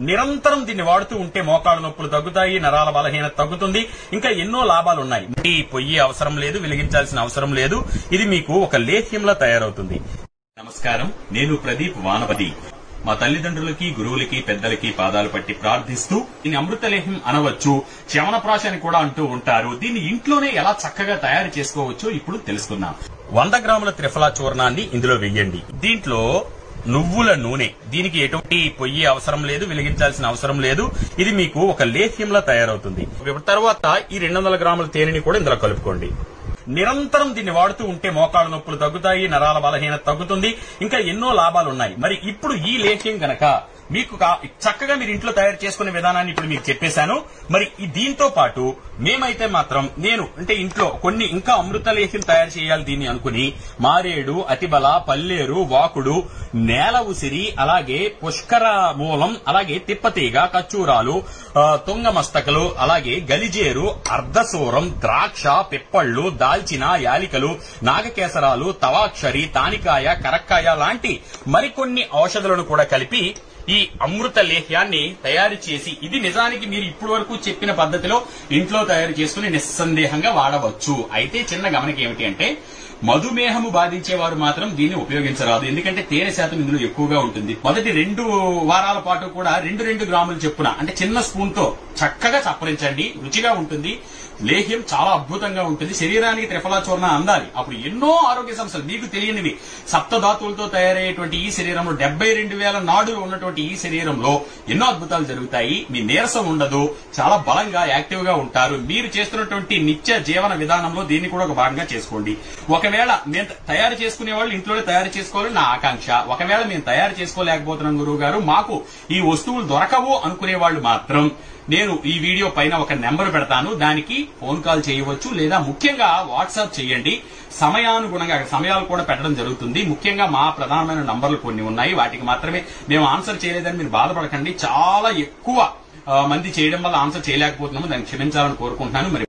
నిరంతరం దీన్ని వాడుతూ ఉంటే మోకాళ్ళ నొప్పులు తగ్గుతాయి, నరాల బలహీనత తగ్గుతుంది, ఇంకా ఎన్నో లాభాలున్నాయి. పొయ్యి అవసరం లేదు, వెలిగించాల్సిన అవసరం లేదు. ఇది మీకు ఒక లేహ్యంలా తయారవుతుంది. నమస్కారం, నేను ప్రదీప్ వానపతి. మా తల్లిదండ్రులకి, గురువులకి, పెద్దలకి పాదాలు పట్టి ప్రార్థిస్తూ దీన్ని అమృతలేహ్యం అనవచ్చు, చ్యవనప్రాశ అని కూడా అంటూ ఉంటారు. దీన్ని ఇంట్లోనే ఎలా చక్కగా తయారు చేసుకోవచ్చో ఇప్పుడు తెలుసుకుందాం. 100 గ్రాముల త్రిఫలా చూర్ణాన్ని ఇందులో వెయ్యండి. దీంట్లో నువ్వుల నూనె, దీనికి ఎటువంటి పొయ్యి అవసరం లేదు, వెలిగించాల్సిన అవసరం లేదు. ఇది మీకు ఒక లేహ్యంలా తయారవుతుంది. తర్వాత ఈ 200 గ్రాముల తేనెని కూడా ఇందులో కలుపుకోండి. నిరంతరం దీన్ని వాడుతూ ఉంటే మోకాళ్ళ నొప్పులు తగ్గుతాయి, నరాల బలహీనత తగ్గుతుంది, ఇంకా ఎన్నో లాభాలున్నాయి. మరి ఇప్పుడు ఈ లేహ్యం గనక మీకు చక్కగా మీరు ఇంట్లో తయారు చేసుకునే విధానాన్ని ఇప్పుడు మీకు చెప్పేశాను. మరి దీంతో పాటు మేమైతే మాత్రం అంటే ఇంట్లో కొన్ని ఇంకా అమృత లేహ్యం తయారు చేయాలి దీన్ని అనుకుని మారేడు, అతిబల, పల్లేరు, వాకుడు, నేల ఉసిరి, అలాగే పుష్కర మూలం, అలాగే తిప్పతీగ, కచ్చూరాలు, తుంగమస్తకలు, అలాగే గలిజేరు, అర్ధసూరం, ద్రాక్ష, పిప్పళ్లు, దాల్చిన, యాలికలు, నాగకేసరాలు, తవాక్షరి, తానికాయ, కరక్కాయ లాంటి మరికొన్ని ఔషధాలను కూడా కలిపి ఈ అమృత లేహ్యాన్ని తయారు చేసి, ఇది నిజానికి మీరు ఇప్పటి వరకు చెప్పిన పద్ధతిలో ఇంట్లో తయారు చేసుకుని నిస్సందేహంగా వాడవచ్చు. అయితే చిన్న గమనిక ఏమిటి అంటే, మధుమేహము బాధించేవారు మాత్రం దీన్ని ఉపయోగించరాదు. ఎందుకంటే తేనె శాతం ఇందులో ఎక్కువగా ఉంటుంది. మొదటి 2 వారాల పాటు కూడా 2 గ్రాములు చెప్పున అంటే చిన్న స్పూన్ తో చక్కగా చప్పరించండి. రుచిగా ఉంటుంది. లేహ్యం చాలా అద్భుతంగా ఉంటుంది. శరీరానికి త్రిఫలా చూర్ణ అందాలి. అప్పుడు ఎన్నో ఆరోగ్య సమస్యలు మీకు తెలియనివి, సప్తధాతువులతో తయారయ్యేటువంటి ఈ శరీరంలో 72,000 నాడులు ఉన్నటువంటి ఈ శరీరంలో ఎన్నో అద్భుతాలు జరుగుతాయి. మీ నీరసం ఉండదు, చాలా బలంగా యాక్టివ్ గా ఉంటారు. మీరు చేస్తున్నటువంటి నిత్య జీవన విధానంలో దీన్ని కూడా ఒక భాగంగా చేసుకోండి. ఒకవేళ మేము తయారు చేసుకునే వాళ్ళు ఇంట్లోనే తయారు చేసుకోవాలని నా ఆకాంక్ష. ఒకవేళ మేము తయారు చేసుకోలేకపోతున్నాం గురువు గారు, మాకు ఈ వస్తువులు దొరకవు అనుకునే వాళ్ళు మాత్రం నేను ఈ వీడియో పైన ఒక నెంబర్ పెడతాను, దానికి ఫోన్ కాల్ చేయవచ్చు, లేదా ముఖ్యంగా వాట్సాప్ చేయండి. సమయానుగుణంగా సమయాలు కూడా పెట్టడం జరుగుతుంది. ముఖ్యంగా మా ప్రధానమైన నంబర్లు కొన్ని ఉన్నాయి, వాటికి మాత్రమే మేము ఆన్సర్ చేయలేదని మీరు బాధపడకండి. చాలా ఎక్కువ మంది చేయడం వల్ల ఆన్సర్ చేయలేకపోతున్నాము, దాన్ని క్షమించాలని కోరుకుంటున్నాను. మరి